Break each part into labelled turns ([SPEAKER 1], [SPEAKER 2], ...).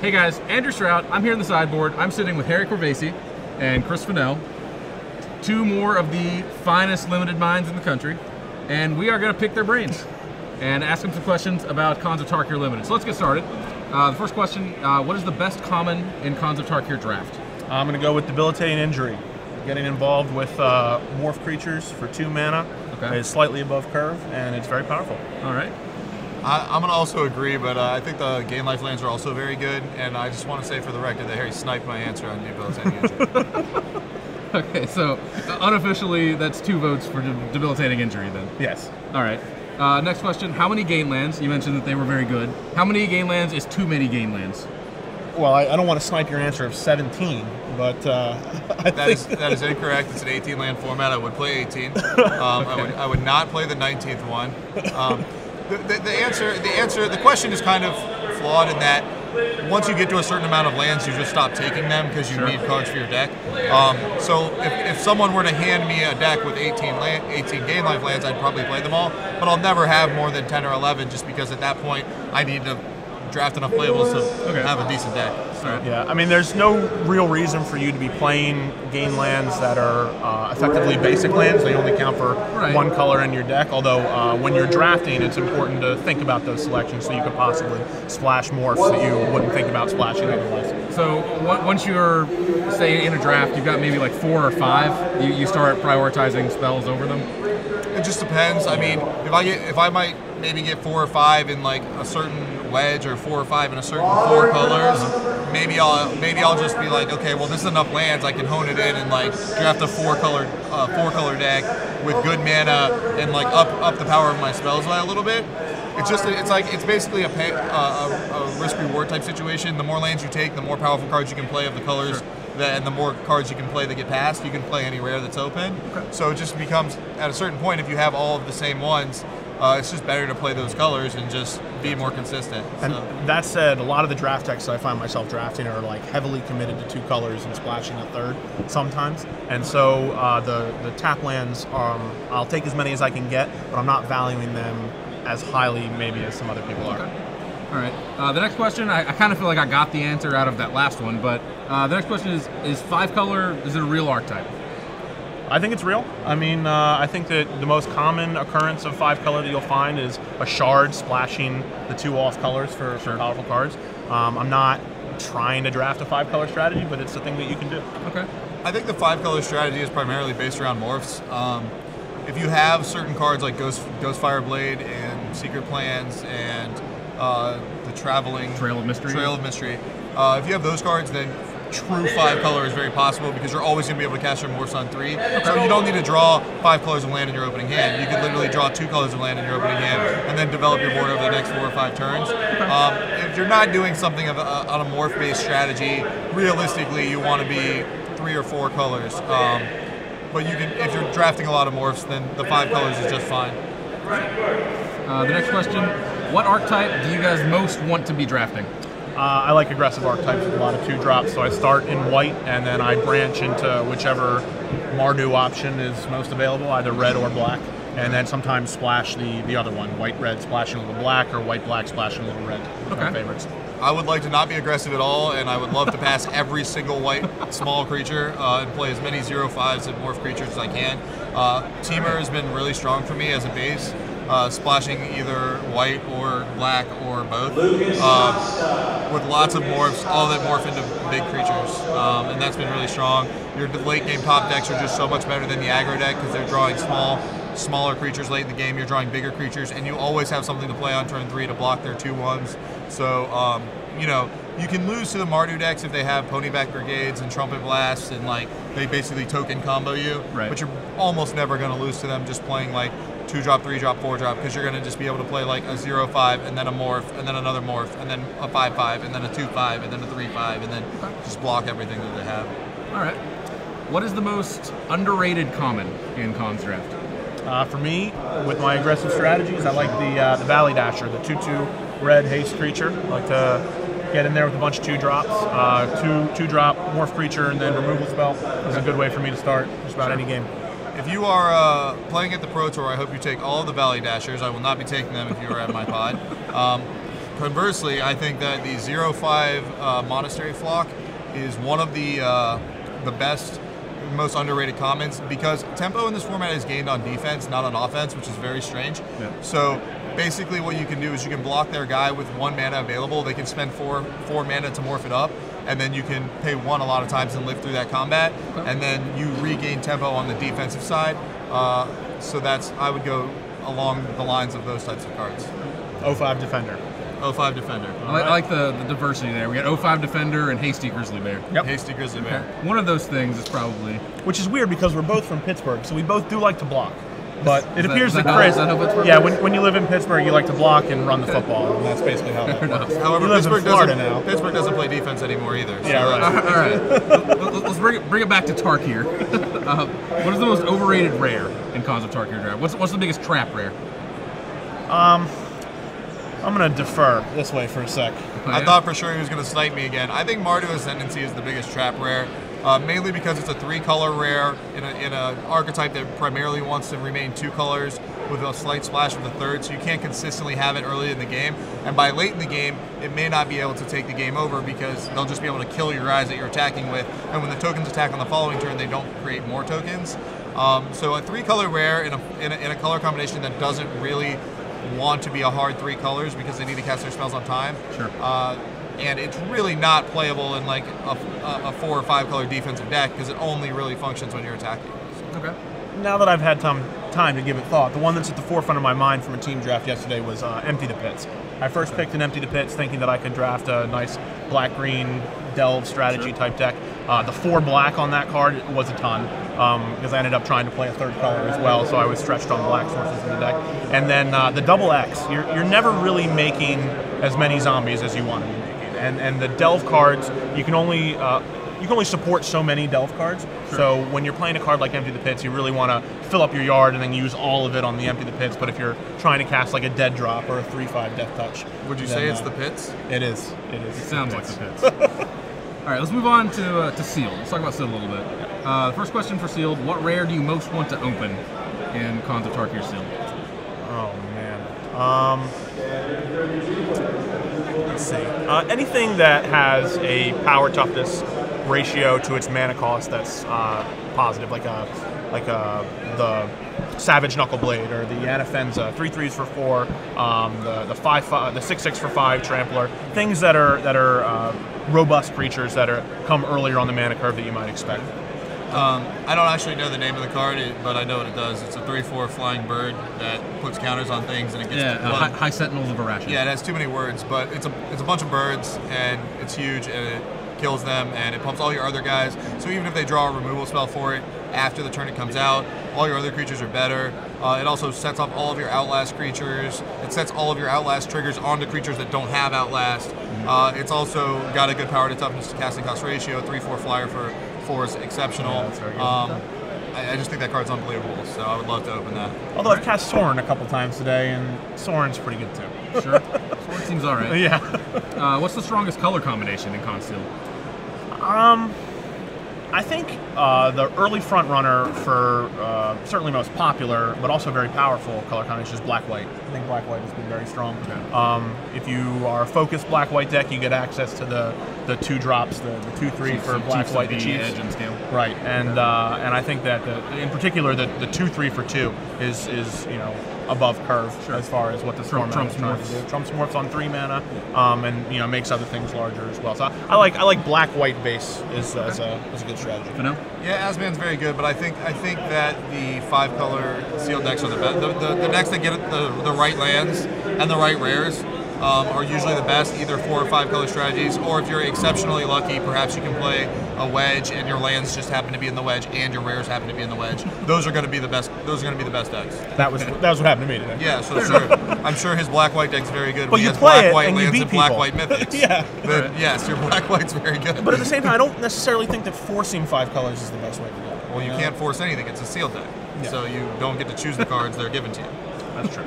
[SPEAKER 1] Hey guys, Andrew Stroud. I'm here in the sideboard. I'm sitting with Harry Corvese and Chris Fennell, two more of the finest limited minds in the country, and we are going to pick their brains and ask them some questions about Khans of Tarkir Limited. So let's get started. The first question, what is the best common in Khans of Tarkir draft?
[SPEAKER 2] I'm going to go with Debilitating Injury. Getting involved with morph creatures for 2 mana is slightly above curve, and it's very powerful.
[SPEAKER 1] All right.
[SPEAKER 3] I'm going to also agree, but I think the Gain Life lands are also very good, and I just want to say for the record that Harry sniped my answer on Debilitating Injury.
[SPEAKER 1] Okay, so unofficially, that's 2 votes for Debilitating Injury then?
[SPEAKER 2] Yes.
[SPEAKER 1] All right. Next question, how many Gain lands? You mentioned that they were very good. How many Gain lands is too many Gain lands?
[SPEAKER 2] Well, I don't want to snipe your answer of 17, but
[SPEAKER 3] that is incorrect. It's an 18-land format. I would play 18. I would not play the 19th one. The question is kind of flawed in that once you get to a certain amount of lands, you just stop taking them because you need cards for your deck. So if someone were to hand me a deck with 18 Gain Life lands, I'd probably play them all, but I'll never have more than 10 or 11 just because at that point I need to draft enough playables to have a decent deck. So.
[SPEAKER 2] Yeah, I mean, there's no real reason for you to be playing Gain lands that are effectively basic lands. They only count for 1 color in your deck, although when you're drafting, it's important to think about those selections so you could possibly splash morphs that you wouldn't think about splashing otherwise.
[SPEAKER 1] So once you're, say, in a draft, you've got maybe like 4 or 5, you start prioritizing spells over them?
[SPEAKER 3] It just depends. I mean, if I might maybe get 4 or 5 in like a certain wedge, or 4 or 5 in a certain 4 colors, maybe I'll just be like, okay, well, this is enough lands. I can hone it in and like draft a 4-color deck with good mana and like up the power of my spells by a little bit. It's basically a risk reward type situation. The more lands you take, the more powerful cards you can play of the colors. And the more cards you can play that get passed, you can play any rare that's open. So it just becomes, at a certain point, if you have all of the same ones, it's just better to play those colors and just be more consistent.
[SPEAKER 2] And that said, a lot of the draft decks that I find myself drafting are like heavily committed to 2 colors and splashing a 3rd sometimes. And so the tap lands, I'll take as many as I can get, but I'm not valuing them as highly maybe as some other people are.
[SPEAKER 1] All right. The next question, I kind of feel like I got the answer out of that last one, but the next question is 5-color, is it a real archetype?
[SPEAKER 2] I think it's real. I mean, I think that the most common occurrence of 5-color that you'll find is a shard splashing the 2 off colors for powerful cards. I'm not trying to draft a 5-color strategy, but it's a thing that you can do.
[SPEAKER 1] Okay.
[SPEAKER 3] I think the 5-color strategy is primarily based around morphs. If you have certain cards like Ghostfire Blade and Secret Plans and the Trail of Mystery. If you have those cards, then true 5-color is very possible because you're always going to be able to cast your morphs on 3. So you don't need to draw 5 colors of land in your opening hand. You could literally draw 2 colors of land in your opening hand and then develop your board over the next 4 or 5 turns. If you're not doing something on a morph-based strategy, realistically you want to be 3 or 4 colors. But you can, if you're drafting a lot of morphs, then the 5 colors is just fine.
[SPEAKER 1] The next question, what archetype do you guys most want to be drafting?
[SPEAKER 2] I like aggressive archetypes with a lot of 2-drops, so I start in white and then I branch into whichever Mardu option is most available, either red or black, and then sometimes splash the other one, white-red splashing a little black or white-black splashing a little red. My favorites.
[SPEAKER 3] I would like to not be aggressive at all, and I would love to pass every single white small creature and play as many 0/5s and morph creatures as I can. Temur has been really strong for me as a base. Splashing either white or black or both, with lots of morphs, all that morph into big creatures, and that's been really strong. Your late game top decks are just so much better than the aggro deck because they're drawing smaller creatures late in the game. You're drawing bigger creatures, and you always have something to play on turn 3 to block their 2/1s. So you can lose to the Mardu decks if they have Ponyback Brigades and Trumpet Blasts and like they basically token combo you, but you're almost never going to lose to them just playing like 2-drop, 3-drop, 4-drop, because you're going to just be able to play like a 0/5 and then a morph and then another morph and then a 5/5 and then a 2/5 and then a 3/5 and then just block everything that they have.
[SPEAKER 1] All right. What is the most underrated common in Khans draft?
[SPEAKER 2] For me, with my aggressive strategies, I like the Valley Dasher, the 2/2 red haste creature. I like to get in there with a bunch of 2-drops, 2-drop morph creature and then removal spell is a good way for me to start just about any game.
[SPEAKER 3] If you are playing at the Pro Tour, I hope you take all of the Valley Dashers. I will not be taking them if you are at my pod. conversely, I think that the 0-5 Monastery Flock is one of the best, most underrated commons, because tempo in this format is gained on defense, not on offense, which is very strange.
[SPEAKER 1] Yeah.
[SPEAKER 3] So basically what you can do is you can block their guy with 1 mana available. They can spend four mana to morph it up, and then you can pay 1 a lot of times and live through that combat, and then you regain tempo on the defensive side. So I would go along the lines of those types of cards.
[SPEAKER 2] 0-5 Defender.
[SPEAKER 3] 0-5 Defender.
[SPEAKER 1] I like the diversity there. We got 0-5 Defender and Hasty Grizzly Bear.
[SPEAKER 2] Yep.
[SPEAKER 3] Hasty Grizzly Bear.
[SPEAKER 1] One of those things is probably...
[SPEAKER 2] Which is weird because we're both from Pittsburgh, so we both do like to block. But it appears that
[SPEAKER 1] how-
[SPEAKER 2] Chris,
[SPEAKER 1] is that how Pittsburgh
[SPEAKER 2] yeah,
[SPEAKER 1] works?
[SPEAKER 2] when you live in Pittsburgh, you like to block and run the football, and that's basically how that works.
[SPEAKER 3] However,
[SPEAKER 2] He lives in
[SPEAKER 3] Pittsburgh
[SPEAKER 2] Florida
[SPEAKER 3] doesn't,
[SPEAKER 2] now.
[SPEAKER 3] Pittsburgh doesn't play defense anymore either. So
[SPEAKER 2] Yeah, right.
[SPEAKER 1] All right, let's bring it back to Tark here. What is the most overrated rare in Cons of Tark here draft? What's the biggest trap rare?
[SPEAKER 2] I'm going to defer this way for a sec.
[SPEAKER 3] I thought for sure he was going to snipe me again. I think Mardu Ascendancy is the biggest trap rare, mainly because it's a 3-color rare in an archetype that primarily wants to remain 2 colors with a slight splash of the 3rd, so you can't consistently have it early in the game. And by late in the game, it may not be able to take the game over because they'll just be able to kill your guys that you're attacking with. And when the tokens attack on the following turn, they don't create more tokens. So a 3-color rare in a color combination that doesn't really want to be a hard 3 colors because they need to cast their spells on time.
[SPEAKER 1] Sure.
[SPEAKER 3] And it's really not playable in like a 4 or 5 color defensive deck because it only really functions when you're attacking.
[SPEAKER 1] Okay.
[SPEAKER 2] Now that I've had time to give it thought, the one that's at the forefront of my mind from a team draft yesterday was Empty the Pits. I first picked an Empty the Pits thinking that I could draft a nice black-green delve strategy type deck. The 4 black on that card was a ton because I ended up trying to play a 3rd color as well, so I was stretched on black sources in the deck. And then the double X, you're never really making as many zombies as you want to be making. And the delve cards, you can only support so many delve cards. Sure. So when you're playing a card like Empty the Pits, you really want to fill up your yard and then use all of it on the Empty the Pits. But if you're trying to cast like a dead drop or a 3/5 death touch,
[SPEAKER 3] Would you say it's the Pits?
[SPEAKER 2] It is.
[SPEAKER 1] It sounds like the Pits. All right, let's move on to Sealed. Let's talk about Sealed a little bit. The first question for Sealed: what rare do you most want to open in Cons of Tarkir Sealed?
[SPEAKER 2] Oh man. Let's see. Anything that has a power toughness ratio to its mana cost that's positive, like the Savage Knuckleblade or the Anafenza, 3/3s for 4, the 5/5, the 6/6 for 5 Trampler, things that are robust creatures that come earlier on the mana curve that you might expect.
[SPEAKER 3] I don't actually know the name of the card, but I know what it does. It's a 3/4 flying bird that puts counters on things, and it gets
[SPEAKER 1] High Sentinels of Irrational.
[SPEAKER 3] Yeah, it has too many words, but it's a bunch of birds, and it's huge, and it kills them, and it pumps all your other guys. So even if they draw a removal spell for it after the turn it comes out, all your other creatures are better. It also sets off all of your Outlast creatures. It sets all of your Outlast triggers onto creatures that don't have Outlast. It's also got a good power to toughness to casting cost ratio. 3/4 flyer for 4 is exceptional.
[SPEAKER 2] Yeah, that's very good.
[SPEAKER 3] I just think that card's unbelievable, so I would love to open that.
[SPEAKER 2] Although I've cast Sorin a couple times today, and Sorin's pretty good too.
[SPEAKER 1] Sure. Sword seems all right.
[SPEAKER 2] Yeah.
[SPEAKER 1] What's the strongest color combination in Con Sealed?
[SPEAKER 2] I think the early front runner for certainly most popular, but also very powerful color combination is black-white. I think black-white has been very strong.
[SPEAKER 1] Okay.
[SPEAKER 2] If you are a focused black-white deck, you get access to the 2 drops, the 2/3 for black-white, the Chiefs.
[SPEAKER 1] Edge and scale.
[SPEAKER 2] Right, and I think that in particular the 2/3 for 2 is above curve as far as what the format is trying to do. Trumps morphs on 3 mana, and makes other things larger as well. So I like black-white base as a good strategy.
[SPEAKER 1] Fennell?
[SPEAKER 3] Yeah, Asman's very good, but I think that the 5-color sealed decks are the best. The decks that get the right lands and the right rares are usually the best, either 4 or 5-color strategies, or if you're exceptionally lucky, perhaps you can play a wedge and your lands just happen to be in the wedge and your rares happen to be in the wedge. Those are going to be the best. Those are going to be the best decks.
[SPEAKER 2] That was what happened to me today.
[SPEAKER 3] Yeah, so sure. I'm sure his black-white deck's very good.
[SPEAKER 2] But
[SPEAKER 3] He
[SPEAKER 2] you
[SPEAKER 3] has
[SPEAKER 2] play it
[SPEAKER 3] black-white
[SPEAKER 2] and you
[SPEAKER 3] lands
[SPEAKER 2] beat
[SPEAKER 3] and
[SPEAKER 2] people.
[SPEAKER 3] black-white mythics.
[SPEAKER 2] Yeah.
[SPEAKER 3] Then, yes, your black-white's very good.
[SPEAKER 2] But at the same time, I don't necessarily think that forcing 5 colors is the best way to do it.
[SPEAKER 3] Well, you can't force anything. It's a sealed deck.
[SPEAKER 2] Yeah.
[SPEAKER 3] So you don't get to choose the cards that are given to you.
[SPEAKER 2] That's true.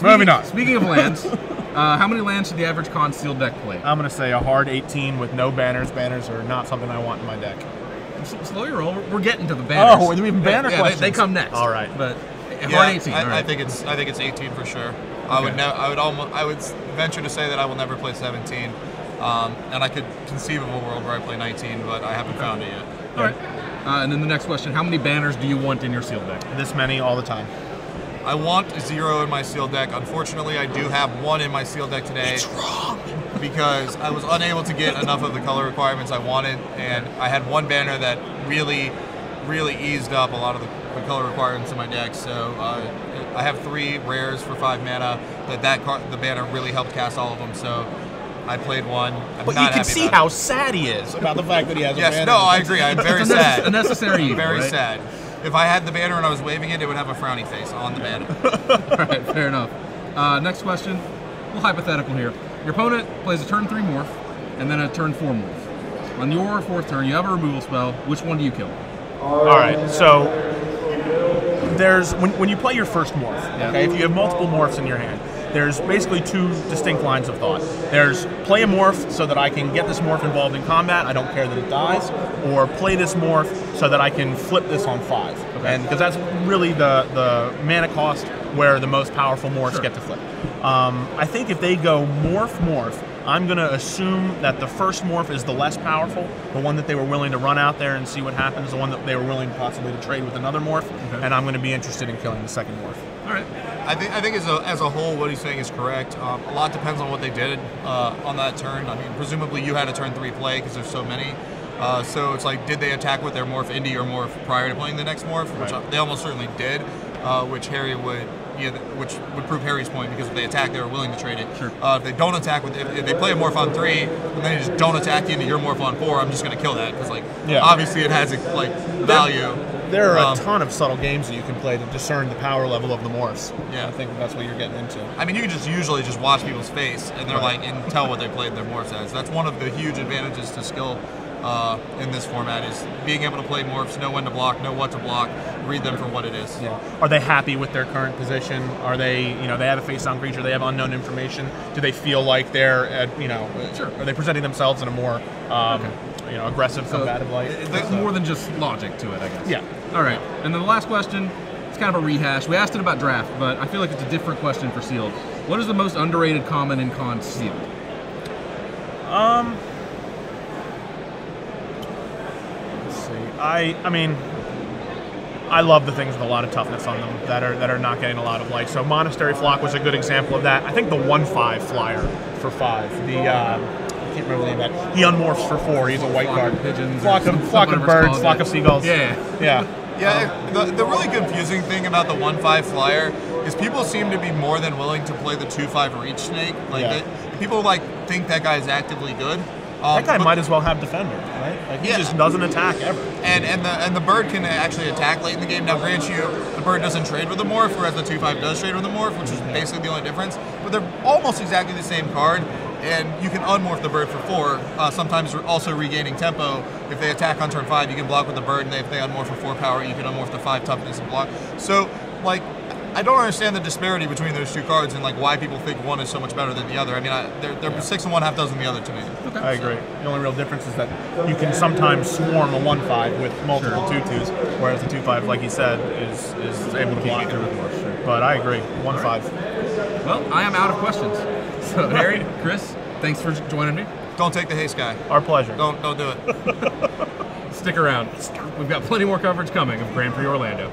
[SPEAKER 1] Moving on. Speaking of lands, how many lands should the average Con Sealed deck play?
[SPEAKER 2] I'm going to say a hard 18 with no banners. Banners are not something I want in my deck.
[SPEAKER 1] Slow your roll. We're getting to the banners.
[SPEAKER 2] Oh, we have banner questions.
[SPEAKER 1] They come next.
[SPEAKER 2] All right.
[SPEAKER 1] But Hard 18.
[SPEAKER 3] I think it's 18 for sure.
[SPEAKER 1] Okay.
[SPEAKER 3] I would venture to say that I will never play 17. And I could conceive of a world where I play 19, but I haven't found it yet.
[SPEAKER 1] All right. And then the next question: how many banners do you want in your sealed deck?
[SPEAKER 2] This many all the time.
[SPEAKER 3] I want 0 in my sealed deck. Unfortunately, I do have 1 in my sealed deck today.
[SPEAKER 2] It's wrong.
[SPEAKER 3] Because I was unable to get enough of the color requirements I wanted, and I had 1 banner that really eased up a lot of the color requirements in my deck. So I have 3 rares for 5 mana. The banner really helped cast all of them. So I played 1.
[SPEAKER 2] But you can see how sad he is about the fact that he has a banner.
[SPEAKER 3] Yes, no, I agree. I'm very sad.
[SPEAKER 1] A necessary evil,
[SPEAKER 3] very
[SPEAKER 1] right?
[SPEAKER 3] sad. If I had the banner and I was waving it, it would have a frowny face on the banner.
[SPEAKER 1] All right, fair enough. Next question, a little hypothetical here. Your opponent plays a turn 3 morph and then a turn 4 morph. On your 4th turn, you have a removal spell. Which one do you kill?
[SPEAKER 2] All right, so there's when you play your first morph, okay, if you have multiple morphs in your hand, there's basically 2 distinct lines of thought. There's play a morph so that I can get this morph involved in combat, I don't care that it dies, or play this morph so that I can flip this on 5. Okay. And because that's really the mana cost where the most powerful morphs get to flip. I think if they go morph, I'm going to assume that the first morph is the less powerful, the one that they were willing to run out there and see what happens, the one that they were willing possibly to trade with another morph, and I'm going to be interested in killing the second morph.
[SPEAKER 1] All right.
[SPEAKER 3] I think as a whole, what he's saying is correct. A lot depends on what they did on that turn. I mean, presumably you had a turn 3 play because there's so many. So it's like, did they attack with their morph into your morph prior to playing the next morph? Which they almost certainly did, which would prove Harry's point, because if they attack, they were willing to trade it.
[SPEAKER 1] Sure.
[SPEAKER 3] If they don't attack if they play a morph on 3 and then they just don't attack into your morph on 4, I'm just going to kill that because obviously it has value.
[SPEAKER 2] There are a ton of subtle games that you can play to discern the power level of the morphs.
[SPEAKER 3] Yeah,
[SPEAKER 2] I think that's what you're getting into.
[SPEAKER 3] I mean, you can usually just watch people's face and they're and tell what they played their morphs as. That's one of the huge advantages to skill in this format, is being able to play morphs, know when to block, know what to block, read them for what it is.
[SPEAKER 2] Yeah. Are they happy with their current position? Are they, they have a face-down creature, they have unknown information? Do they feel like they're,
[SPEAKER 1] Sure.
[SPEAKER 2] Are they presenting themselves in a more, aggressive, combative light?
[SPEAKER 1] There's more than just logic to it, I guess.
[SPEAKER 2] Yeah.
[SPEAKER 1] All right. And then the last question, it's kind of a rehash. We asked it about draft, but I feel like it's a different question for sealed. What is the most underrated common in Con sealed?
[SPEAKER 2] I love the things with a lot of toughness on them that are not getting a lot of light. So Monastery Flock was a good example of that. I think the 1/5 flyer for 5. I can't remember the name of that. He unmorphs for 4. He's a white card.
[SPEAKER 1] Of pigeons.
[SPEAKER 2] Flock of birds. Flock of seagulls.
[SPEAKER 1] Yeah.
[SPEAKER 3] The really confusing thing about the 1/5 flyer is people seem to be more than willing to play the 2/5 reach snake. People think that guy is actively good.
[SPEAKER 2] That guy might as well have defender, right? He just doesn't attack ever.
[SPEAKER 3] And the bird can actually attack late in the game. Now, grant you, the bird doesn't trade with the morph, whereas the 2/5 does trade with the morph, which is basically the only difference. But they're almost exactly the same card, and you can unmorph the bird for 4. Sometimes also regaining tempo. If they attack on turn 5, you can block with the bird, and if they unmorph for 4 power, you can unmorph the 5 toughness and block. So, I don't understand the disparity between those 2 cards and why people think one is so much better than the other. I mean, they're 6 and 1/2 dozen the other to me.
[SPEAKER 1] Okay.
[SPEAKER 2] I agree. The only real difference is that you can sometimes swarm a 1/5 with multiple 2/2s, whereas the 2/5, like he said, is able to block it. But I agree, 1/5.
[SPEAKER 1] Well, I am out of questions. So Harry, Chris, thanks for joining me.
[SPEAKER 3] Don't take the haste guy.
[SPEAKER 2] Our pleasure.
[SPEAKER 3] Don't do it.
[SPEAKER 1] Stick around. We've got plenty more coverage coming of Grand Prix Orlando.